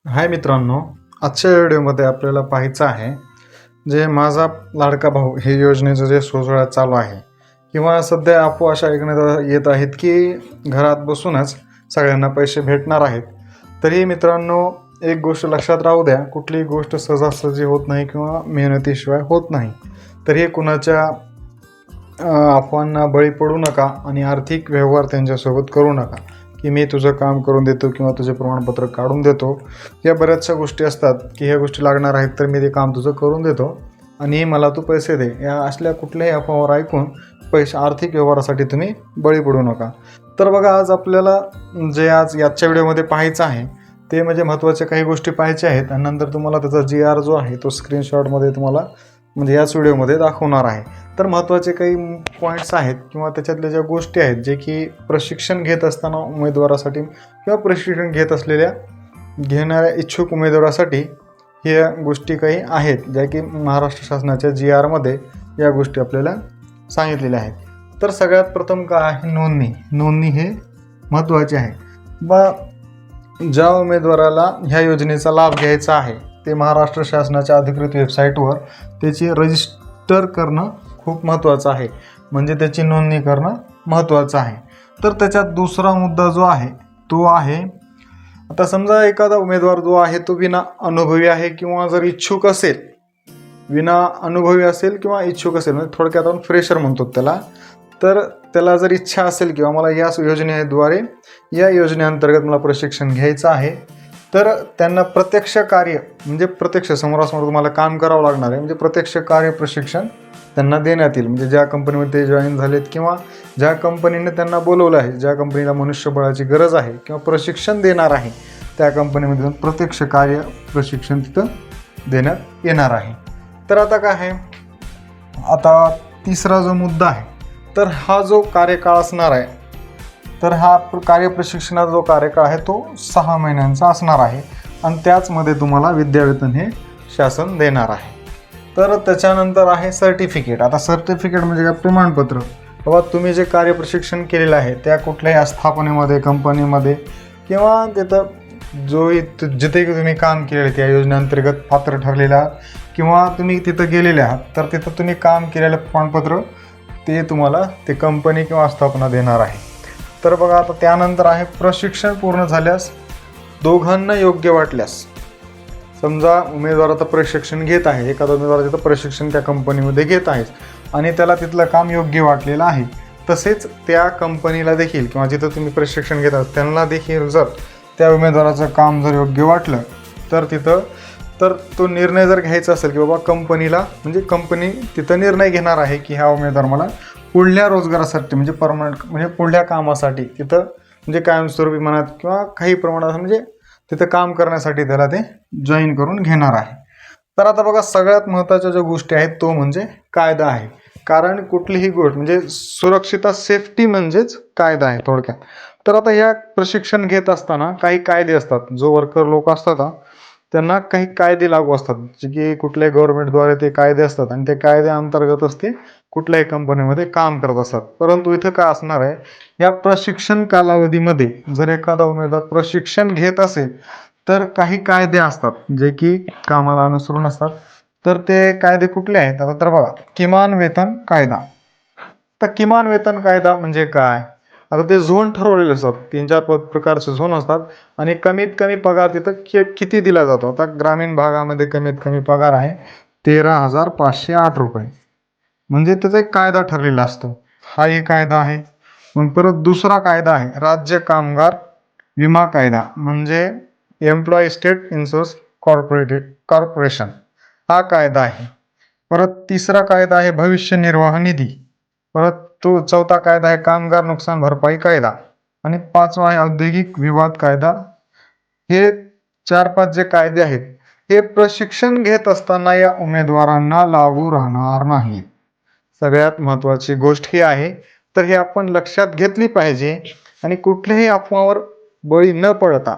हाय मित्रांनो, आजच्या व्हिडिओमध्ये आपल्याला पाहायचं आहे जे माझा लाडका भाऊ हे योजनेचं जे सोहळा चालू आहे किंवा सध्या अफवा अशा ऐकण्यात येत आहेत की घरात बसूनच सगळ्यांना पैसे भेटणार आहेत. तरी मित्रांनो, एक गोष्ट लक्षात राहू द्या, कुठलीही गोष्ट सहजासहजी होत नाही किंवा मेहनतीशिवाय होत नाही. तरी कुणाच्या अफवांना बळी पडू नका आणि आर्थिक व्यवहार त्यांच्यासोबत करू नका की मी तुझं काम करून देतो किंवा तुझे प्रमाणपत्र काढून देतो. या बऱ्याचशा गोष्टी असतात की ह्या गोष्टी लागणार आहेत तर मी ते काम तुझं करून देतो आणि मला तू पैसे दे. या असल्या कुठल्याही अफवावर ऐकून आर्थिक व्यवहारासाठी तुम्ही बळी पडू नका. तर बघा, आज आपल्याला जे याच्या व्हिडिओमध्ये पाहायचं आहे ते म्हणजे महत्त्वाच्या काही गोष्टी पाहायच्या आहेत आणि नंतर तुम्हाला त्याचा GR जो आहे तो स्क्रीनशॉटमध्ये तुम्हाला म्हणजे याच व्हिडिओमध्ये दाखवणार आहे. तर महत्त्वाचे काही पॉईंट्स आहेत किंवा त्याच्यातल्या ज्या गोष्टी आहेत जे की प्रशिक्षण घेत असताना उमेदवारासाठी किंवा प्रशिक्षण घेणाऱ्या इच्छुक उमेदवारासाठी ह्या गोष्टी काही आहेत ज्या की महाराष्ट्र शासनाच्या GRमध्ये या गोष्टी आपल्याला सांगितलेल्या आहेत. तर सगळ्यात प्रथम काय आहे, नोंदणी हे महत्त्वाचे आहे. ज्या उमेदवाराला ह्या योजनेचा लाभ घ्यायचा आहे ते महाराष्ट्र शासनाच्या अधिकृत वेबसाईटवर त्याची रजिस्टर करणं खूप महत्त्वाचं आहे, म्हणजे त्याची नोंदणी करणं महत्त्वाचं आहे. तर त्याच्यात दुसरा मुद्दा जो आहे तो आहे, आता समजा एखादा उमेदवार जो आहे तो विना अनुभवी आहे किंवा जर इच्छुक असेल, किंवा इच्छुक असेल म्हणजे थोडक्यात आपण फ्रेशर म्हणतो त्याला. तर त्याला जर इच्छा असेल किंवा मला या योजनेद्वारे या योजनेअंतर्गत मला प्रशिक्षण घ्यायचं आहे तर त्यांना प्रत्यक्ष कार्य म्हणजे प्रत्यक्ष समोरासमोर तुम्हाला काम करावं लागणार आहे, म्हणजे प्रत्यक्ष कार्य प्रशिक्षण त्यांना देण्यात येईल. म्हणजे ज्या कंपनीमध्ये ते जॉईन झालेत किंवा ज्या कंपनीने त्यांना बोलवलं आहे, ज्या कंपनीला मनुष्यबळाची गरज आहे किंवा प्रशिक्षण देणार आहे त्या कंपनीमध्ये प्रत्यक्ष कार्य प्रशिक्षण तिथं देण्यात येणार आहे. तर आता काय आहे, आता तिसरा जो मुद्दा आहे तर हा जो कार्यकाळ असणार आहे तर हा कार्यप्रशिक्षणाचा जो कार्यकाळ आहे तो 6 महिन्यांचा असणार आहे आणि त्याचमध्ये तुम्हाला विद्यावेतन हे शासन देणार आहे. तर त्याच्यानंतर आहे सर्टिफिकेट. आता सर्टिफिकेट म्हणजे काय, प्रमाणपत्र. बाबा तुम्ही जे कार्यप्रशिक्षण केलेलं आहे त्या कुठल्याही आस्थापनेमध्ये, कंपनीमध्ये किंवा तिथं जिथे तुम्ही काम केलेलं त्या योजनेअंतर्गत पात्र ठरलेले आहात किंवा तुम्ही तिथं गेलेले आहात तर तिथं तुम्ही काम केलेलं प्रमाणपत्र ते तुम्हाला ते कंपनी किंवा आस्थापना देणार आहे. तर बघा, आता त्यानंतर आहे प्रशिक्षण पूर्ण झाल्यास, दोघांना योग्य वाटल्यास. समजा उमेदवार आता प्रशिक्षण घेत आहे, एखादा उमेदवार तिथं प्रशिक्षण त्या कंपनीमध्ये घेत आहे आणि त्याला तिथलं काम योग्य वाटलेलं आहे, तसेच त्या कंपनीला देखील किंवा जिथं तुम्ही प्रशिक्षण घेत आहात त्यांना देखील जर त्या उमेदवाराचं काम जर योग्य वाटलं तर तो निर्णय जर घ्यायचा असेल की बाबा कंपनीला, म्हणजे कंपनी तिथं निर्णय घेणार आहे की हा उमेदवार मला पुढल्या रोजगारासाठी म्हणजे परमनंट म्हणजे पुढल्या कामासाठी तिथं म्हणजे कायमस्वरूपी म्हणत किंवा काही प्रमाणात म्हणजे तिथं काम करण्यासाठी त्याला ते जॉईन करून घेणार आहे. तर आता बघा, सगळ्यात महत्त्वाच्या ज्या गोष्टी आहेत तो म्हणजे कायदा आहे. कारण कुठलीही गोष्ट म्हणजे सुरक्षितता, सेफ्टी म्हणजेच कायदा आहे थोडक्यात. तर आता या प्रशिक्षण घेत असताना काही कायदे असतात, जो वर्कर लोक असतात त्यांना काही कायदे लागू असतात जे की कुठल्याही गव्हर्नमेंटद्वारे ते कायदे असतात आणि ते कायद्याअंतर्गतच ते कुठल्याही कंपनीमध्ये काम करत असतात. परंतु इथं काय असणार आहे, या प्रशिक्षण कालावधीमध्ये जर एखादा उमेदवार प्रशिक्षण घेत असेल तर काही कायदे असतात जे की कामाला अनुसरून असतात. तर ते कायदे कुठले आहेत, आता तर बघा, किमान वेतन कायदा. तर किमान वेतन कायदा म्हणजे काय, आता ते झोन ठरवलेले असतात, 3-4 प्रकारचे झोन असतात आणि कमीत कमी पगार तिथं किती दिला जातो. आता ग्रामीण भागामध्ये कमीत कमी पगार आहे 13,508 रुपये, म्हणजे त्याचा एक कायदा ठरलेला असतो. हा एक कायदा आहे. मग परत दुसरा कायदा आहे राज्य कामगार विमा कायदा, म्हणजे एम्प्लॉई स्टेट इन्शुरन्स कॉर्पोरेशन, हा कायदा आहे. परत तिसरा कायदा आहे भविष्य निर्वाह निधी. परत तो चौथा कायदा आहे कामगार नुकसान भरपाई कायदा आणि 5वा आहे औद्योगिक विवाद कायदा. हे 4-5 जे कायदे आहेत हे प्रशिक्षण घेत असताना या उमेदवारांना लागू राहणार नाही. सगळ्यात महत्त्वाची गोष्ट ही आहे. तर हे आपण लक्षात घेतली पाहिजे आणि कुठल्याही अफवावर बळी न पडता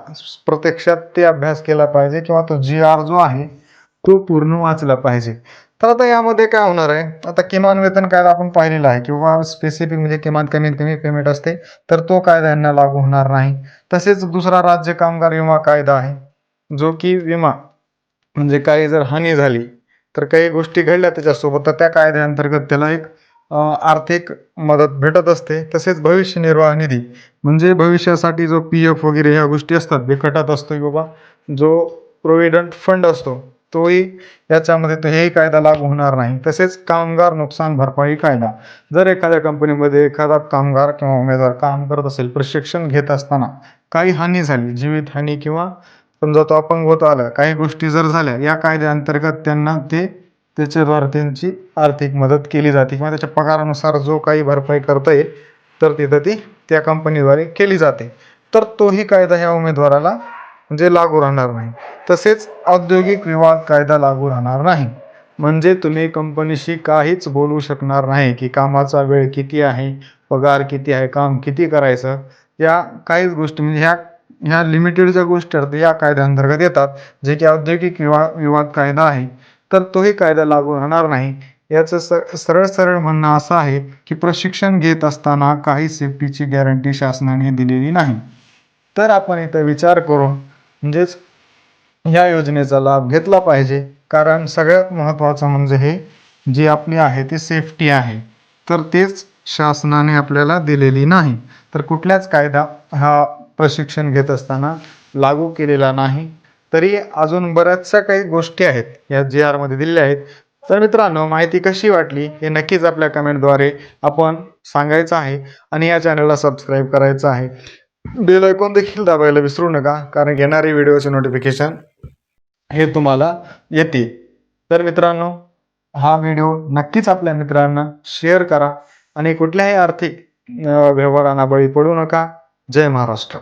प्रत्यक्षात ते अभ्यास केला पाहिजे किंवा तो GR जो आहे तो पूर्ण वाचला पाहिजे. तर आता यामध्ये काय होणार आहे, आता किमान वेतन कायदा आपण पाहिलेला आहे किंवा स्पेसिफिक म्हणजे किमान कमीत कमी पेमेंट असते तर तो कायदा यांना लागू होणार नाही. तसेच दुसरा राज्य कामगार विमा कायदा आहे, जो की विमा म्हणजे काही जर हानी झाली तर काही गोष्टी घडल्या त्याच्यासोबत तर त्या कायद्याअंतर्गत त्याला एक आर्थिक मदत भेटत असते. तसेच भविष्य निर्वाह निधी म्हणजे भविष्यासाठी जो पी-एफ वगैरे ह्या गोष्टी असतात ते कटत असतो की बाबा जो प्रोव्हिडंट फंड असतो तोही याच्यामध्ये तो हेही कायदा लागू होणार नाही. तसेच कामगार नुकसान भरपाई कायदा जर एखाद्या कंपनीमध्ये एखादा कामगार किंवा उमेदवार काम करत असेल प्रशिक्षण घेत असताना काही हानी झाली जीवितहानी किंवा समजा तो अपंग होत आला काही गोष्टी जर झाल्या या कायद्याअंतर्गत त्यांना ते त्याच्याद्वारे त्यांची आर्थिक मदत केली जाते किंवा त्याच्या पगारानुसार जो काही भरपाई करता येईल तर तिथं ती त्या कंपनीद्वारे केली जाते. तर तोही कायदा ह्या उमेदवाराला म्हणजे लागू राहणार नाही. तसेच औद्योगिक विवाद कायदा लागू राहणार नाही. म्हणजे तुम्ही कंपनीशी काहीच बोलू शकणार नाही की कामाचा वेळ किती आहे, पगार किती आहे, काम किती करायचं या काहीच गोष्टी म्हणजे ह्या लिमिटेड ज्या गोष्टी आहेत या कायद्याअंतर्गत येतात. जे की औद्योगिक विवाद कायदा आहे. तर तोही कायदा लागू राहणार नाही. याचं सरळ सरळ म्हणणं असं आहे की प्रशिक्षण घेत असताना काही सेफ्टीची गॅरंटी शासनाने दिलेली नाही. तर आपण इथं विचार करून म्हणजेच ह्या योजनेचा लाभ घेतला पाहिजे. कारण सगळ्यात महत्त्वाचं म्हणजे हे जी आपली आहे ती सेफ्टी आहे. तर तेच शासनाने आपल्याला दिलेली नाही. तर कुठलाच कायदा हा प्रशिक्षण घेत असताना लागू केलेला नाही. तरी अजून बऱ्याचशा काही गोष्टी आहेत या जी-आरमध्ये दिलेल्या आहेत. तर मित्रांनो माहिती कशी वाटली हे नक्कीच आपल्या कमेंटद्वारे आपण सांगायचं आहे आणि या चॅनलला सबस्क्राईब करायचं आहे. बेल आयकॉन देखील दाबायला विसरू नका कारण येणारे व्हिडिओचे नोटिफिकेशन हे तुम्हाला येते. तर मित्रांनो हा व्हिडिओ नक्कीच आपल्या मित्रांना शेअर करा आणि कुठल्याही आर्थिक व्यवहारांना बळी पडू नका. जय महाराष्ट्र.